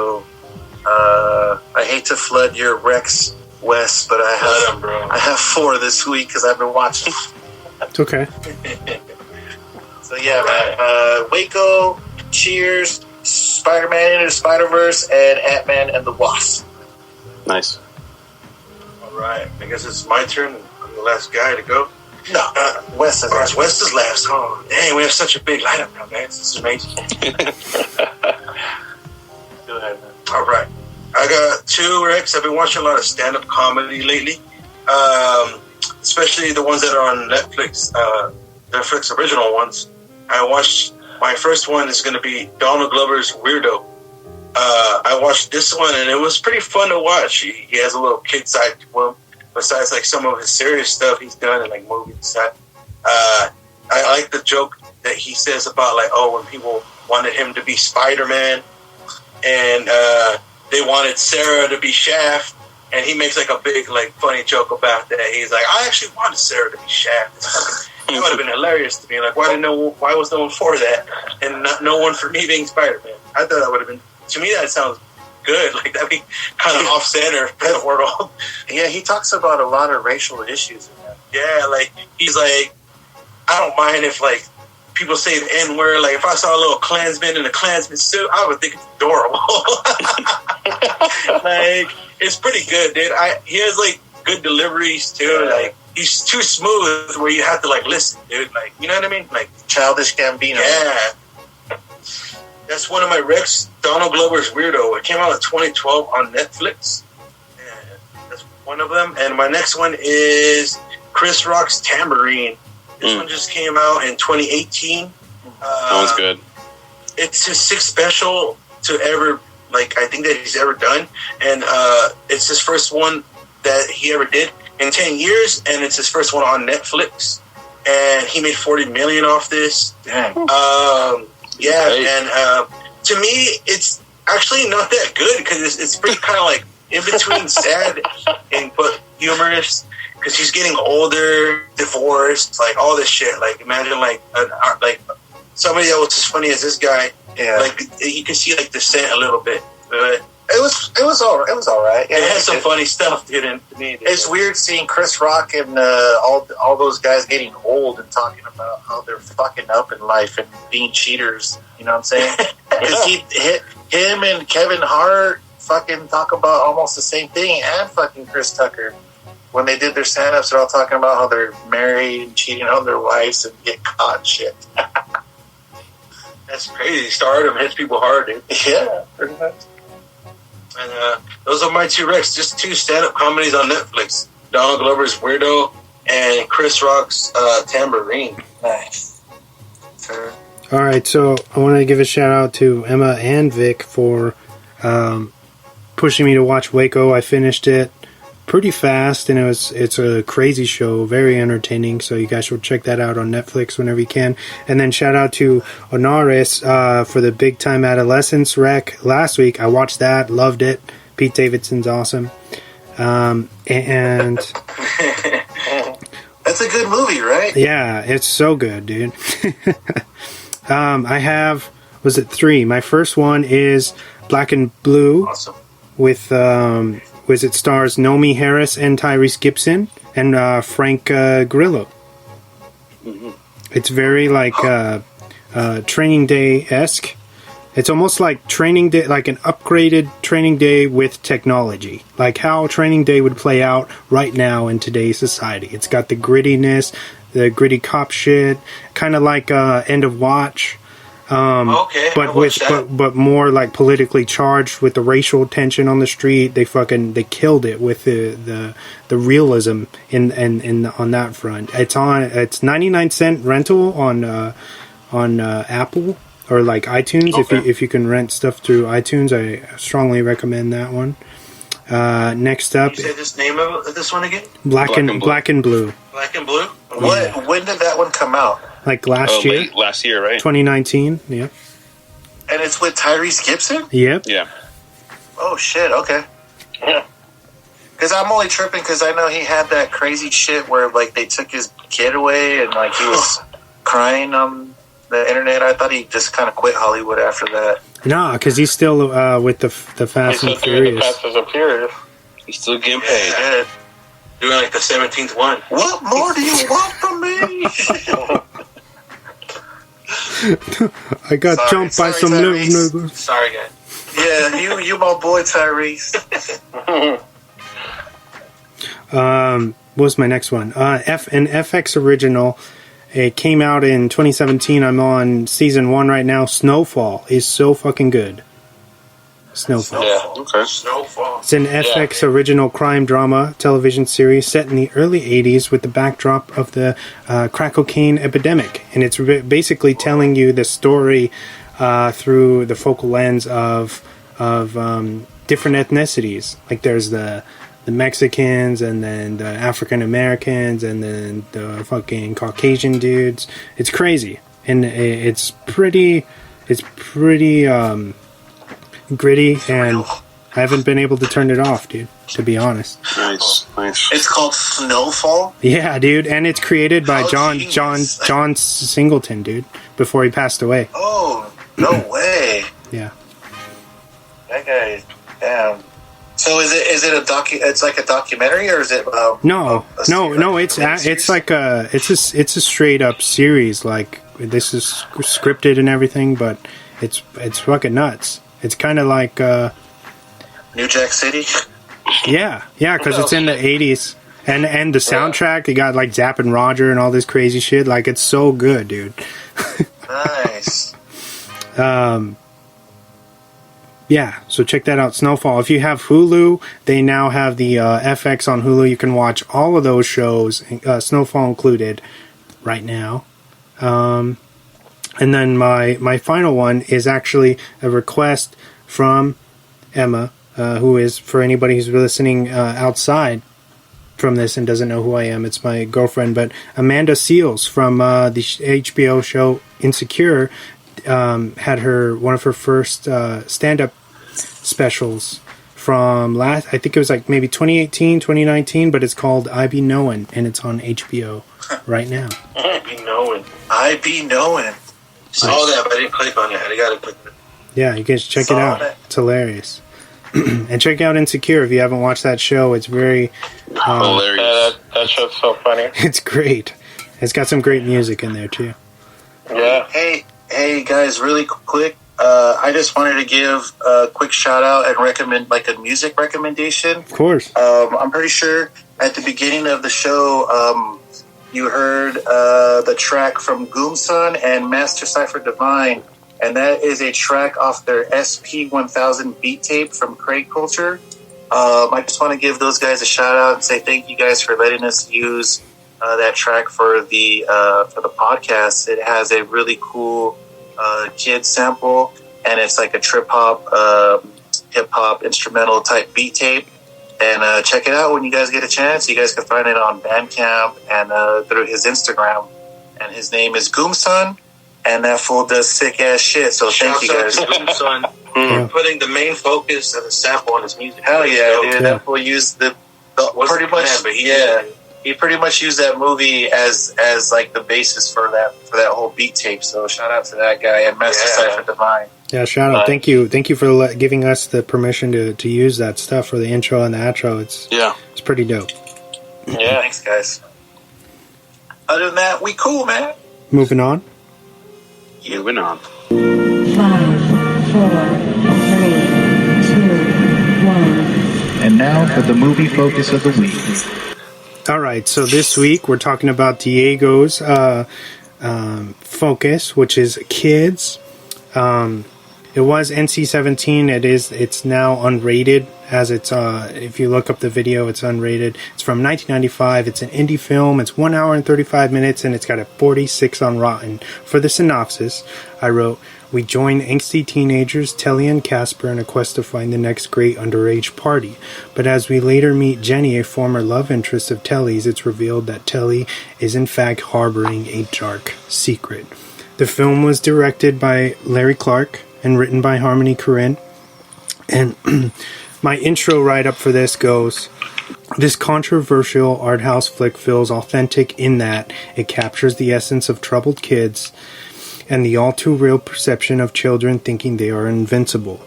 So I hate to flood your Rex, Wes, but I have 4 this week because I've been watching. It's okay. So yeah, man. Waco, Cheers, Spider-Man Into the Spider-Verse, and Ant-Man and the Wasp. Nice. All right. I guess it's my turn. I'm the last guy to go. No, Wes is last. Wes is last. Oh, dang, we have such a big lineup now, man. This is amazing. Go ahead, man. All right. I got 2 Rex. I've been watching a lot of stand-up comedy lately, especially the ones that are on Netflix, Netflix original ones. I watched, my first one is going to be Donald Glover's Weirdo. I watched this one, and it was pretty fun to watch. He has a little kid side to him, besides like some of his serious stuff he's done in like movies and stuff. I like the joke that he says about like, when people wanted him to be Spider-Man, and they wanted Sarah to be Shaft, and he makes like a big like funny joke about that. He's like, I actually wanted Sarah to be Shaft. It would have been hilarious to me. Like, why was no one for that, and no one for me being Spider-Man? I thought that would have been, to me, that sounds good. Like, that'd be kind of off center for the world. Yeah, he talks about a lot of racial issues in that. Yeah, like he's like, I don't mind if like people say the N-word. Like, if I saw a little Klansman in a Klansman suit, I would think it's adorable. Like, it's pretty good, dude. He has like good deliveries too. Like, he's too smooth where you have to like listen, dude. Like, you know what I mean? Like Childish Gambino. Yeah. That's one of my Rex. Donald Glover's Weirdo. It came out in 2012 on Netflix. And that's one of them. And my next one is Chris Rock's Tambourine. This one just came out in 2018. That one's good. It's his 6th special to ever, like, I think that he's ever done. And it's his first one that he ever did in 10 years. And it's his first one on Netflix. And he made $40 million off this. Dang. Yeah, and to me, it's actually not that good because it's pretty kind of like in between sad and but humorous because he's getting older, divorced, like all this shit. Like imagine like somebody that was as funny as this guy. Yeah, like you can see like descent a little bit. But it was all right. Yeah, it has some funny stuff, dude. And to me, it's weird seeing Chris Rock and all those guys getting old and talking about how they're fucking up in life and being cheaters. You know what I'm saying? Because him and Kevin Hart fucking talk about almost the same thing, and fucking Chris Tucker. When they did their stand-ups, they're all talking about how they're married and cheating on their wives and get caught and shit. That's crazy. Stardom hits people hard, dude. Yeah, pretty much. And those are my 2 Rex. Just 2 stand-up comedies on Netflix. Donald Glover's Weirdo and Chris Rock's Tambourine. Nice. Sure. All right, so I want to give a shout out to Emma and Vic for pushing me to watch Waco. I finished it pretty fast, and it's a crazy show, very entertaining. So you guys should check that out on Netflix whenever you can. And then shout out to Onaris for the Big Time Adolescence rec last week. I watched that, loved it. Pete Davidson's awesome, and that's a good movie, right? Yeah, it's so good, dude. I have, was it 3? My first one is Black and Blue. Awesome. With it stars Naomi Harris and Tyrese Gibson and Frank Grillo. Mm-hmm. It's very like Training Day-esque. It's almost like Training Day, like an upgraded Training Day with technology, like how Training Day would play out right now in today's society. It's got the grittiness, the gritty cop shit, kind of like End of Watch. Okay, but more like politically charged with the racial tension on the street. They killed it with the realism in on that front. It's 99-cent rental on Apple or like iTunes. Okay. If you can rent stuff through iTunes, I strongly recommend that one. Next up, you say this name of this one again? Black and Blue. Black and Blue. What? When did that one come out? Like last year. Last year, right? 2019. Yeah. And it's with Tyrese Gibson? Yep. Yeah. Oh shit. Okay. Yeah. Because I'm only tripping because I know he had that crazy shit where like they took his kid away and like he was crying on the internet. I thought he just kind of quit Hollywood after that. Nah, because he's still with the Fast and Furious. The Fast and Furious. He's still getting paid. Yeah. Doing like the 17th one. What more do you want from me? I got jumped by some little Tyrese. niggas. Sorry, guys. Yeah, you my boy Tyrese. What was my next one? An FX original. It came out in 2017. I'm on season 1 right now. Snowfall is so fucking good. Snowfall. Yeah, okay. Snowfall. It's an FX original crime drama television series set in the early 80s with the backdrop of the crack cocaine epidemic. And it's basically telling you the story through the focal lens of different ethnicities. Like there's the Mexicans, and then the African Americans, and then the fucking Caucasian dudes. It's crazy, and it's pretty gritty, and I haven't been able to turn it off, dude. To be honest. Nice. It's called Snowfall. Yeah, dude, and it's created by Genius. John Singleton, dude, before he passed away. Oh, no way! Yeah. That guy, damn. So is it a It's like a documentary, or is it? No. It's like it's a straight up series. Like this is scripted and everything, but it's fucking nuts. It's kind of like New Jack City. yeah, because it's in the 80s, and the soundtrack they got like Zapp and Roger and all this crazy shit. Like it's so good, dude. Nice. Yeah, so check that out, Snowfall. If you have Hulu, they now have the FX on Hulu. You can watch all of those shows, Snowfall included, right now. And then my final one is actually a request from Emma, who is, for anybody who's listening outside from this and doesn't know who I am, it's my girlfriend, but Amanda Seales from the HBO show Insecure had one of her first stand-up specials from I think it was like maybe 2018, 2019, but it's called I Be Knowin', and it's on HBO right now. I be knowing. Saw that, but I didn't click on it. I gotta click it. Yeah, you guys check it out. It's hilarious. And check out Insecure if you haven't watched that show. It's very hilarious. That show's so funny. It's great. It's got some great music in there too. Yeah. Hey guys, really quick. I just wanted to give a quick shout out and recommend like a music recommendation. Of course. I'm pretty sure at the beginning of the show, you heard the track from Goomson and Master Cypher Divine, and that is a track off their SP1000 beat tape from Craig Culture. I just want to give those guys a shout out and say thank you guys for letting us use that track for the podcast. It has a really cool kid sample, and it's like a trip hop, hip hop instrumental type beat tape. And check it out when you guys get a chance. You guys can find it on Bandcamp and through his Instagram. And his name is Goomson, and that fool does sick ass shit. So thank you guys. Goomson for putting the main focus of the sample on his music. Hell yeah, dude! That fool used the pretty much. He pretty much used that movie as like the basis for that whole beat tape. So shout out to that guy and Master Cypher Divine. Yeah, shout out. Thank you for giving us the permission to use that stuff for the intro and the outro. It's pretty dope. Yeah, thanks guys. Other than that, we cool, man. Moving on. Moving on. 5, 4, 3, 2, 1. And now for the movie focus of the week. All right, so this week we're talking about Diego's focus, which is kids. It was NC-17. It's now unrated, as it's if you look up the video, it's unrated. It's from 1995. It's an indie film. It's 1 hour and 35 minutes, and it's got a 46 on Rotten. For the synopsis, I wrote, we join angsty teenagers Telly and Casper in a quest to find the next great underage party. But as we later meet Jenny, a former love interest of Telly's, it's revealed that Telly is in fact harboring a dark secret. The film was directed by Larry Clark and written by Harmony Korine. And my intro write-up for this goes, this controversial art house flick feels authentic in that it captures the essence of troubled kids and the all-too-real perception of children thinking they are invincible.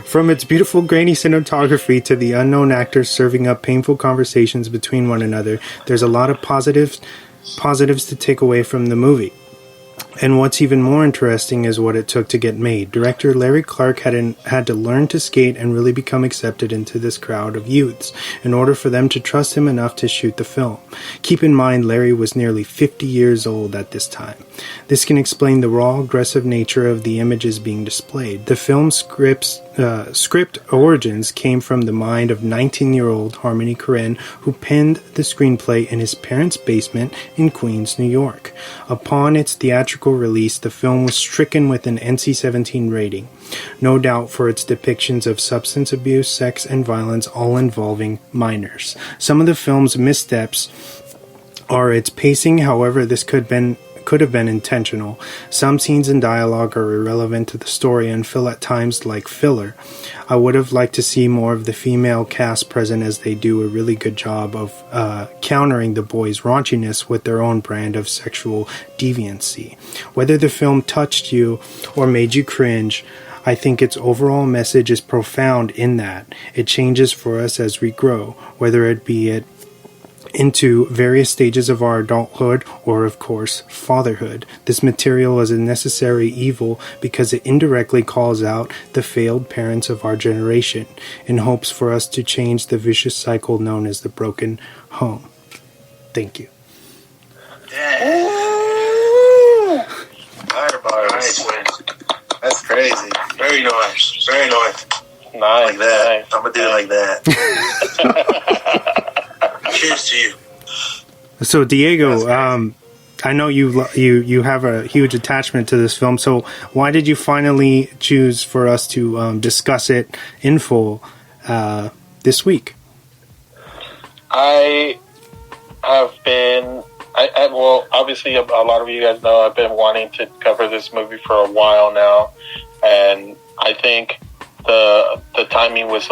From its beautiful grainy cinematography to the unknown actors serving up painful conversations between one another, there's a lot of positives to take away from the movie. And what's even more interesting is what it took to get made. Director Larry Clark had to learn to skate and really become accepted into this crowd of youths in order for them to trust him enough to shoot the film. Keep in mind, Larry was nearly 50 years old at this time. This can explain the raw, aggressive nature of the images being displayed. The film's script origins came from the mind of 19-year-old Harmony Korine, who penned the screenplay in his parents' basement in Queens, New York. Upon its theatrical release, the film was stricken with an NC-17 rating, no doubt for its depictions of substance abuse, sex, and violence, all involving minors. Some of the film's missteps are its pacing. However, this could have been intentional. Some scenes and dialogue are irrelevant to the story and feel at times like filler. I would have liked to see more of the female cast present, as they do a really good job of countering the boys' raunchiness with their own brand of sexual deviancy. Whether the film touched you or made you cringe, I think its overall message is profound in that it changes for us as we grow, whether it be into various stages of our adulthood or, of course, fatherhood. This material is a necessary evil because it indirectly calls out the failed parents of our generation in hopes for us to change the vicious cycle known as the broken home. Thank you. Nice, that's crazy. Very nice. Very nice. Nice. Like that. Nice. I'm going to do it like that. Cheers to you. So, Diego, I know you have a huge attachment to this film. So, why did you finally choose for us to discuss it in full this week? I have been. Well, obviously, a lot of you guys know I've been wanting to cover this movie for a while now, and I think the timing was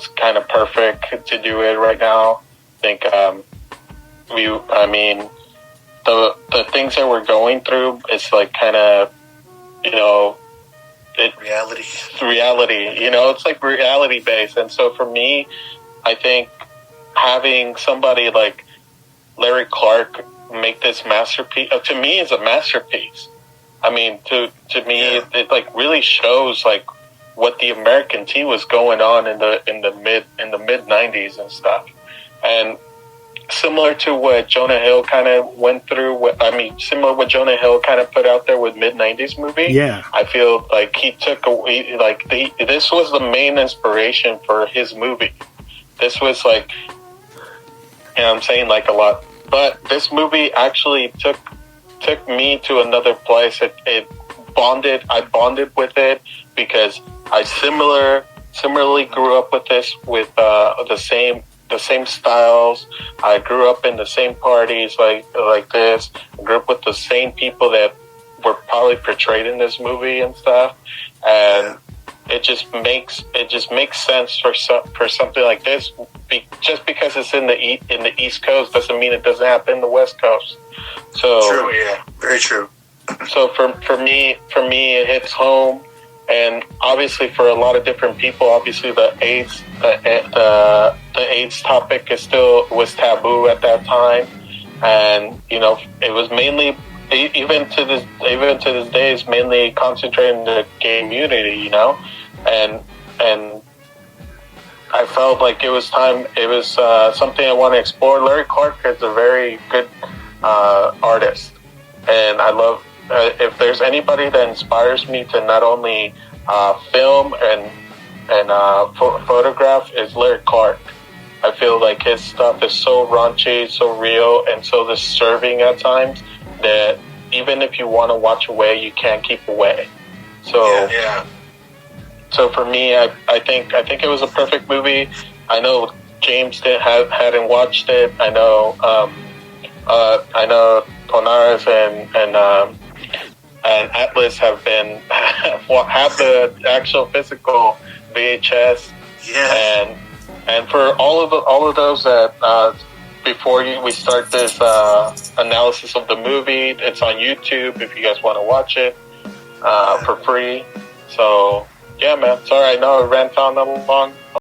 kind of perfect to do it right now. I think the things that we're going through, it's like kind of, reality. It's like reality based. And so for me, I think having somebody like Larry Clark make this masterpiece, to me, is a masterpiece. I mean, to me, it like really shows like what the American teen was going on in the mid 90s and stuff. And similar to what Jonah Hill kind of went through, similar to what Jonah Hill kind of put out there with mid-90s movie. Yeah. I feel like he took away, this was the main inspiration for his movie. This was like, I'm saying like a lot, but this movie actually took me to another place. I bonded with it because I similarly grew up with this, with the same styles. I grew up in the same parties like this. I grew up with the same people that were probably portrayed in this movie and stuff. And it just makes sense for something like this. Just because it's in the East Coast doesn't mean it doesn't happen in the West Coast. So true, yeah, very true. So for me, it hits home. And obviously, for a lot of different people, obviously the AIDS topic was taboo at that time, and it was mainly, even to this day, is mainly concentrated in the gay community, and I felt like it was time. It was something I want to explore. Larry Clark is a very good artist, and I love. If there's anybody that inspires me to not only film and photograph, is Larry Clark. I feel like his stuff is so raunchy, so real, and so disturbing at times that even if you want to watch away, you can't keep away. So, So for me, I think it was a perfect movie. I know James hadn't watched it. I know Ponares and Atlas have the actual physical VHS. Yeah. And for all of those that before we start this analysis of the movie, it's on YouTube if you guys want to watch it. for free. So yeah, man. Sorry, I know I ran on a